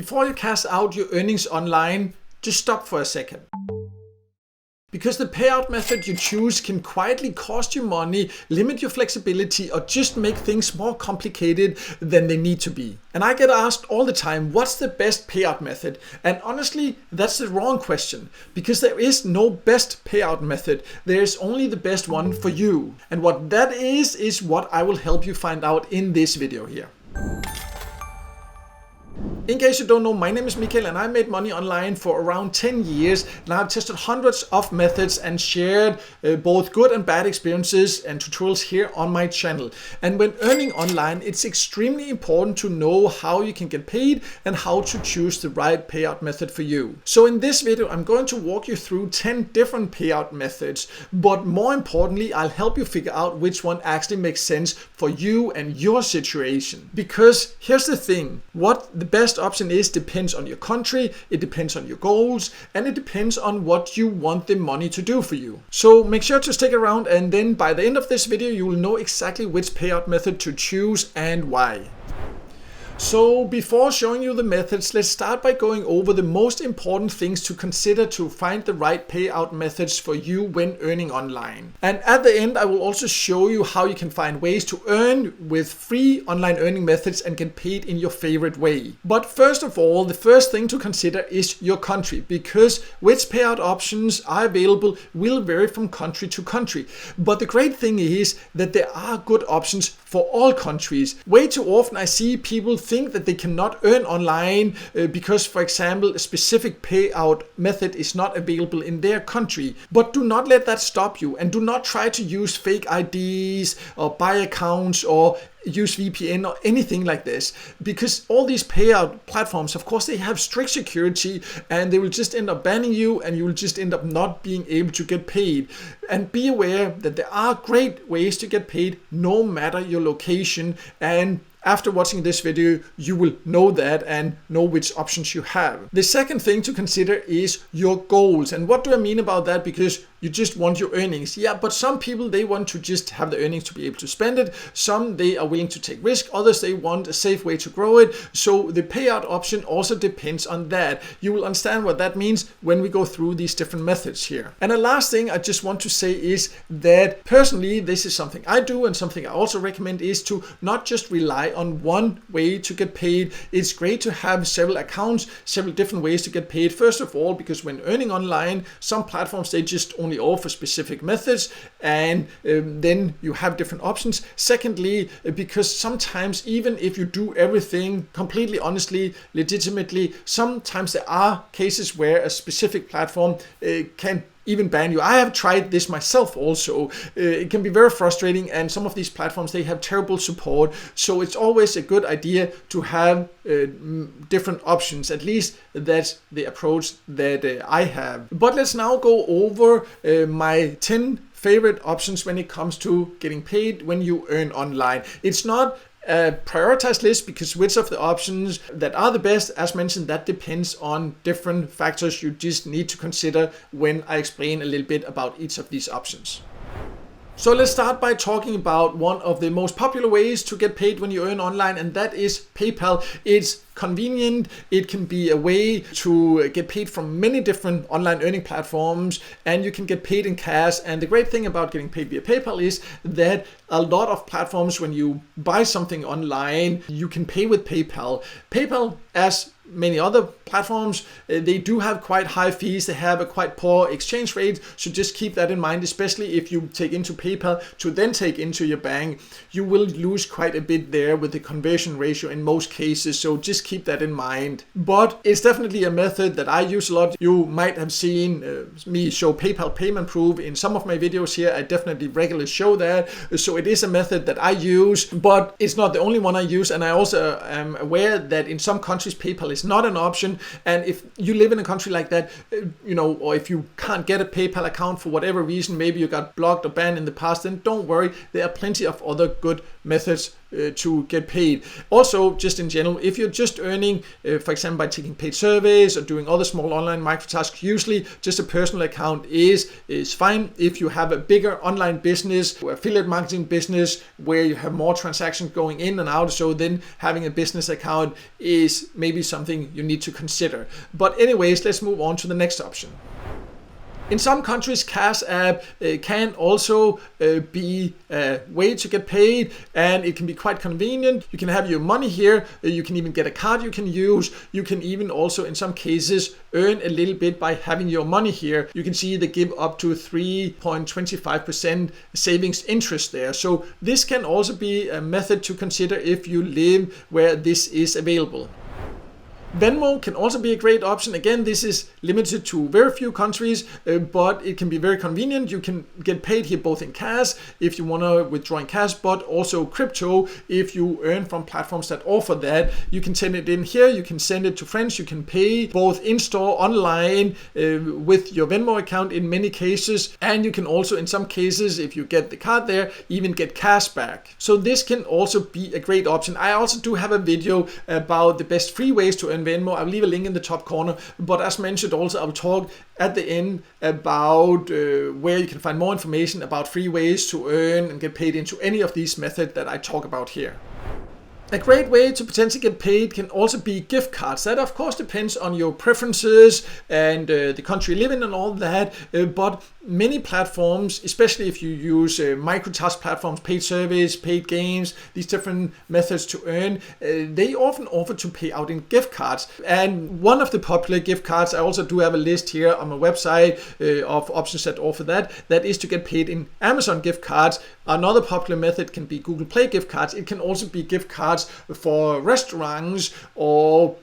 Before you cash out your earnings online, just stop for a second. Because the payout method you choose can quietly cost you money, limit your flexibility, or just make things more complicated than they need to be. And I get asked all the time, what's the best payout method? And honestly, that's the wrong question, because there is no best payout method. There is only the best one for you. And what that is what I will help you find out in this video here. In case you don't know, my name is Michael and I made money online for around 10 years. And I've tested hundreds of methods and shared both good and bad experiences and tutorials here on my channel. And when earning online, it's extremely important to know how you can get paid and how to choose the right payout method for you. So in this video, I'm going to walk you through 10 different payout methods, but more importantly, I'll help you figure out which one actually makes sense for you and your situation. Because here's the thing, what the best option is depends on your country, it depends on your goals, and it depends on what you want the money to do for you. So make sure to stick around, and then by the end of this video you will know exactly which payout method to choose and why. So before showing you the methods, let's start by going over the most important things to consider to find the right payout methods for you when earning online. And at the end, I will also show you how you can find ways to earn with free online earning methods and get paid in your favorite way. But first of all, the first thing to consider is your country, because which payout options are available will vary from country to country. But the great thing is that there are good options for all countries. Way too often I see people think that they cannot earn online because, for example, a specific payout method is not available in their country. But do not let that stop you, and do not try to use fake IDs or buy accounts or use VPN or anything like this, because all these payout platforms, of course, they have strict security and they will just end up banning you and you will just end up not being able to get paid. And be aware that there are great ways to get paid no matter your location, and after watching this video, you will know that and know which options you have. The second thing to consider is your goals. And what do I mean about that? Because you just want your earnings. Yeah, but some people, they want to just have the earnings to be able to spend it. Some, they are willing to take risk. Others, they want a safe way to grow it. So the payout option also depends on that. You will understand what that means when we go through these different methods here. And the last thing I just want to say is that personally, this is something I do, and something I also recommend is to not just rely on one way to get paid. It's great to have several accounts, several different ways to get paid. First of all, because when earning online, some platforms, they just only offer specific methods, and then you have different options. Secondly, because sometimes even if you do everything completely honestly, legitimately, sometimes there are cases where a specific platform can even ban you. I have tried this myself also. It can be very frustrating, and some of these platforms, they have terrible support. So it's always a good idea to have different options. At least that's the approach that I have. But let's now go over my 10 favorite options when it comes to getting paid when you earn online. It's not a prioritized list, because which of the options that are the best, as mentioned, that depends on different factors you just need to consider when I explain a little bit about each of these options. So let's start by talking about one of the most popular ways to get paid when you earn online, and that is PayPal. It's convenient. It can be a way to get paid from many different online earning platforms, and you can get paid in cash. And the great thing about getting paid via PayPal is that a lot of platforms, when you buy something online, you can pay with PayPal. PayPal, as many other platforms, they do have quite high fees. They have a quite poor exchange rate, so just keep that in mind. Especially if you take into PayPal to then take into your bank, you will lose quite a bit there with the conversion ratio in most cases, so just keep that in mind. But it's definitely a method that I use a lot. You might have seen me show PayPal payment proof in some of my videos here. I definitely regularly show that, so it is a method that I use, but it's not the only one I use. And I also am aware that in some countries PayPal is not an option, and if you live in a country like that, or if you can't get a PayPal account for whatever reason, maybe you got blocked or banned in the past, then don't worry, there are plenty of other good methods to get paid. Also, just in general, if you're just earning, for example, by taking paid surveys or doing other small online microtasks, usually just a personal account is fine. If you have a bigger online business or affiliate marketing business where you have more transactions going in and out, so then having a business account is maybe something you need to consider. But anyways, let's move on to the next option. In some countries, Cash App can also be a way to get paid, and it can be quite convenient. You can have your money here, you can even get a card you can use. You can even also, in some cases, earn a little bit by having your money here. You can see they give up to 3.25% savings interest there. So this can also be a method to consider if you live where this is available. Venmo can also be a great option. Again, this is limited to very few countries, but it can be very convenient. You can get paid here both in cash if you want to withdraw in cash, but also crypto if you earn from platforms that offer that. You can send it in here, you can send it to friends, you can pay both in-store, online with your Venmo account in many cases, and you can also in some cases, if you get the card there, even get cash back. So this can also be a great option. I also do have a video about the best free ways to earn Venmo. I'll leave a link in the top corner, but as mentioned also, I'll talk at the end about where you can find more information about free ways to earn and get paid into any of these methods that I talk about here. A great way to potentially get paid can also be gift cards. That of course depends on your preferences and the country you live in and all that, but many platforms, especially if you use microtask platforms, paid surveys, paid games, these different methods to earn, they often offer to pay out in gift cards. And one of the popular gift cards, I also do have a list here on my website of options that offer that is to get paid in Amazon gift cards. Another popular method can be Google Play gift cards. It can also be gift cards for restaurants or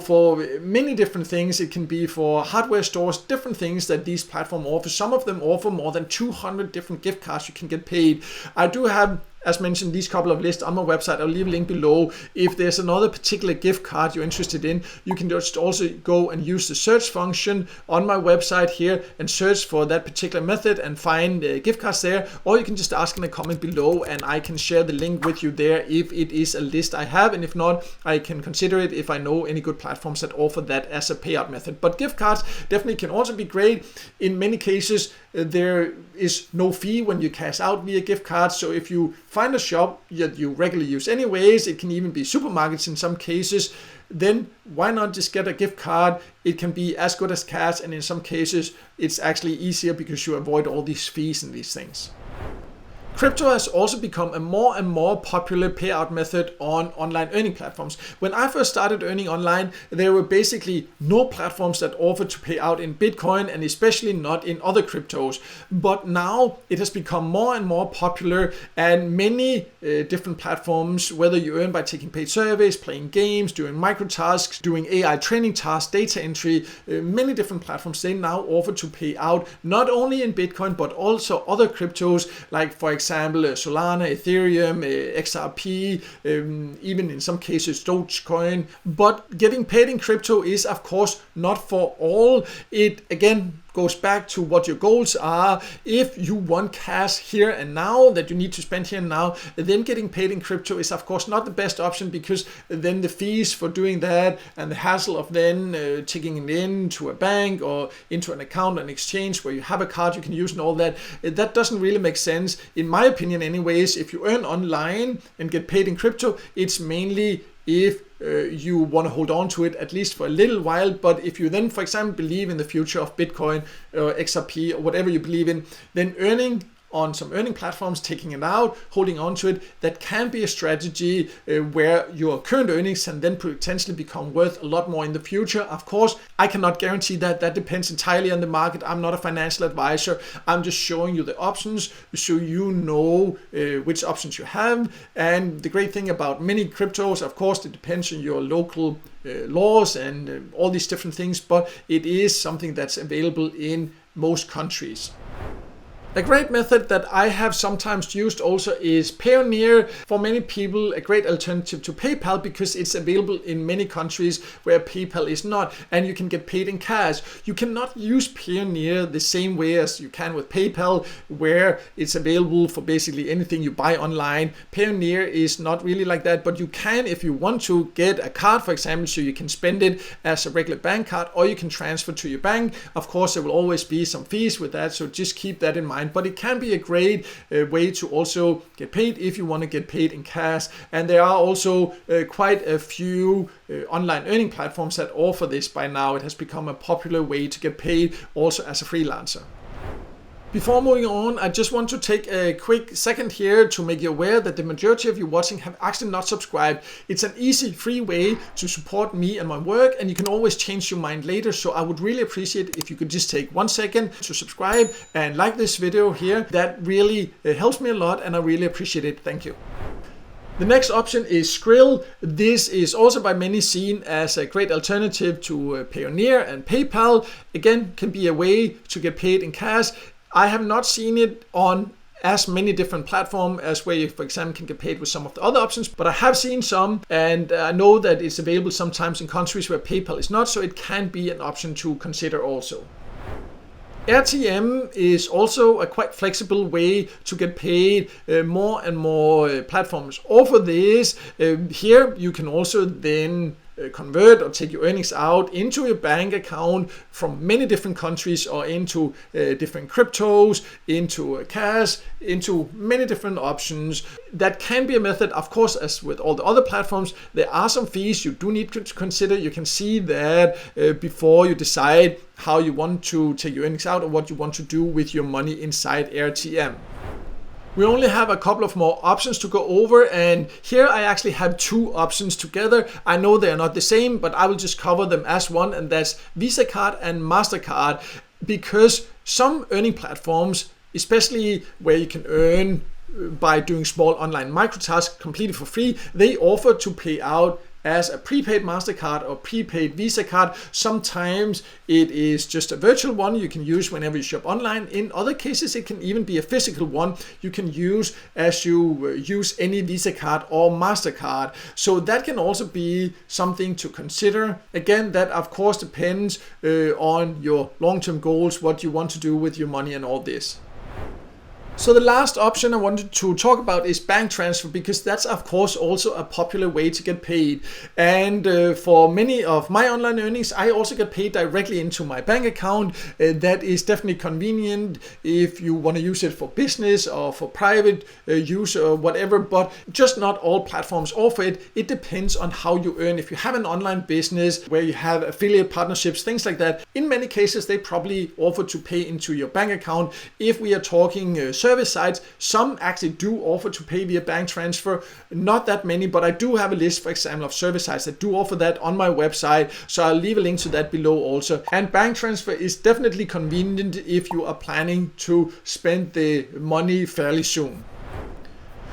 for many different things. It can be for hardware stores, different things that these platforms offer. Some of them offer more than 200 different gift cards you can get paid. I do have, as mentioned, these couple of lists on my website. I'll leave a link below. If there's another particular gift card you're interested in, you can just also go and use the search function on my website here and search for that particular method and find gift cards there, or you can just ask in a comment below and I can share the link with you there if it is a list I have, and if not, I can consider it if I know any good platforms that offer that as a payout method. But gift cards definitely can also be great. In many cases, there is no fee when you cash out via gift cards. So if you find a shop that you regularly use anyways, it can even be supermarkets in some cases, then why not just get a gift card? It can be as good as cash, and in some cases it's actually easier because you avoid all these fees and these things. Crypto has also become a more and more popular payout method on online earning platforms. When I first started earning online, there were basically no platforms that offered to pay out in Bitcoin, and especially not in other cryptos. But now it has become more and more popular, and many different platforms, whether you earn by taking paid surveys, playing games, doing microtasks, doing AI training tasks, data entry, many different platforms, they now offer to pay out not only in Bitcoin but also other cryptos, like for example Solana, Ethereum, XRP, even in some cases Dogecoin. But getting paid in crypto is of course not for all. It again goes back to what your goals are. If you want cash here and now that you need to spend here and now, then getting paid in crypto is of course not the best option, because then the fees for doing that and the hassle of then taking it into a bank or into an account, an exchange where you have a card you can use and all that, that doesn't really make sense in my opinion anyways. If you earn online and get paid in crypto, it's mainly if you want to hold on to it at least for a little while. But if you then, for example, believe in the future of Bitcoin or XRP or whatever you believe in, then earning on some earning platforms, taking it out, holding on to it, that can be a strategy where your current earnings can then potentially become worth a lot more in the future. Of course, I cannot guarantee that. That depends entirely on the market. I'm not a financial advisor. I'm just showing you the options so you know which options you have. And the great thing about many cryptos, of course, it depends on your local laws and all these different things, but it is something that's available in most countries. A great method that I have sometimes used also is Payout. For many people, a great alternative to PayPal because it's available in many countries where PayPal is not, and you can get paid in cash. You cannot use Payout the same way as you can with PayPal, where it's available for basically anything you buy online. Payout is not really like that, but you can, if you want to, get a card, for example, so you can spend it as a regular bank card, or you can transfer to your bank. Of course, there will always be some fees with that, so just keep that in mind. But it can be a great way to also get paid if you want to get paid in cash. And there are also quite a few online earning platforms that offer this by now. It has become a popular way to get paid also as a freelancer. Before moving on, I just want to take a quick second here to make you aware that the majority of you watching have actually not subscribed. It's an easy, free way to support me and my work, and you can always change your mind later. So I would really appreciate if you could just take 1 second to subscribe and like this video here. That really helps me a lot, and I really appreciate it. Thank you. The next option is Skrill. This is also by many seen as a great alternative to Payout and PayPal. Again, can be a way to get paid in cash. I have not seen it on as many different platforms as where you, for example, can get paid with some of the other options, but I have seen some, and I know that it's available sometimes in countries where PayPal is not, so it can be an option to consider also. RTM is also a quite flexible way to get paid. More and more platforms offer this. Here you can also then convert or take your earnings out into your bank account from many different countries, or into different cryptos, into cash, into many different options. That can be a method. Of course, as with all the other platforms, there are some fees you do need to consider. You can see that before you decide how you want to take your earnings out or what you want to do with your money inside RTM. We only have a couple of more options to go over, and here I actually have 2 options together. I know they are not the same, but I will just cover them as one, and that's Visa card and MasterCard, because some earning platforms, especially where you can earn by doing small online microtasks completely for free, they offer to pay out as a prepaid MasterCard or prepaid Visa card. Sometimes it is just a virtual one you can use whenever you shop online. In other cases, it can even be a physical one you can use as you use any Visa card or MasterCard. So that can also be something to consider. Again, that of course depends on your long-term goals, what you want to do with your money and all this. So the last option I wanted to talk about is bank transfer, because that's of course also a popular way to get paid. And for many of my online earnings, I also get paid directly into my bank account. That is definitely convenient if you want to use it for business or for private use or whatever, but just not all platforms offer it. It depends on how you earn. If you have an online business where you have affiliate partnerships, things like that, in many cases they probably offer to pay into your bank account. If we are talking service sites, some actually do offer to pay via bank transfer. Not that many, but I do have a list, for example, of service sites that do offer that on my website, so I'll leave a link to that below also. And bank transfer is definitely convenient if you are planning to spend the money fairly soon.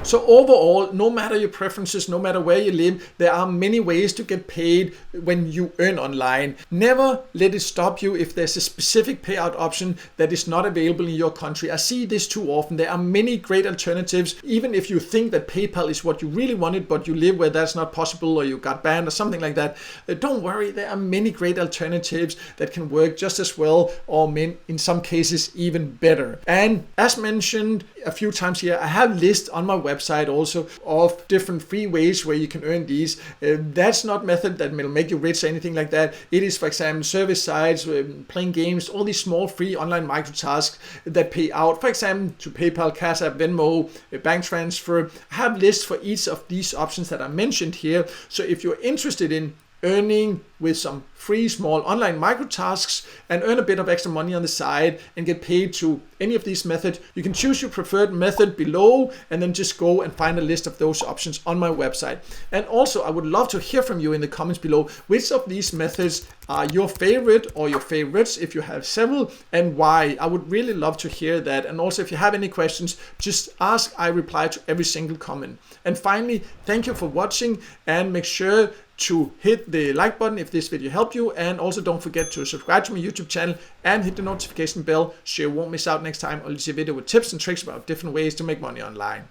So overall, no matter your preferences, no matter where you live, there are many ways to get paid when you earn online. Never let it stop you if there's a specific payout option that is not available in your country. I see this too often. There are many great alternatives. Even if you think that PayPal is what you really wanted, but you live where that's not possible, or you got banned or something like that, don't worry. There are many great alternatives that can work just as well, or in some cases even better. And as mentioned a few times here, I have lists on my website also of different free ways where you can earn these. That's not method that will make you rich or anything like that. It is, for example, service sites, playing games, all these small free online microtasks that pay out, for example, to PayPal, Cash App, Venmo, bank transfer. I have lists for each of these options that I mentioned here. So if you're interested in earning with some free small online microtasks and earn a bit of extra money on the side and get paid to any of these methods, you can choose your preferred method below and then just go and find a list of those options on my website. And also, I would love to hear from you in the comments below which of these methods are your favorite or your favorites, if you have several, and why. I would really love to hear that. And also, if you have any questions, just ask. I reply to every single comment. And finally, thank you for watching, and make sure to hit the like button if if this video helped you, and also don't forget to subscribe to my YouTube channel and hit the notification bell so you won't miss out next time I'll see a video with tips and tricks about different ways to make money online.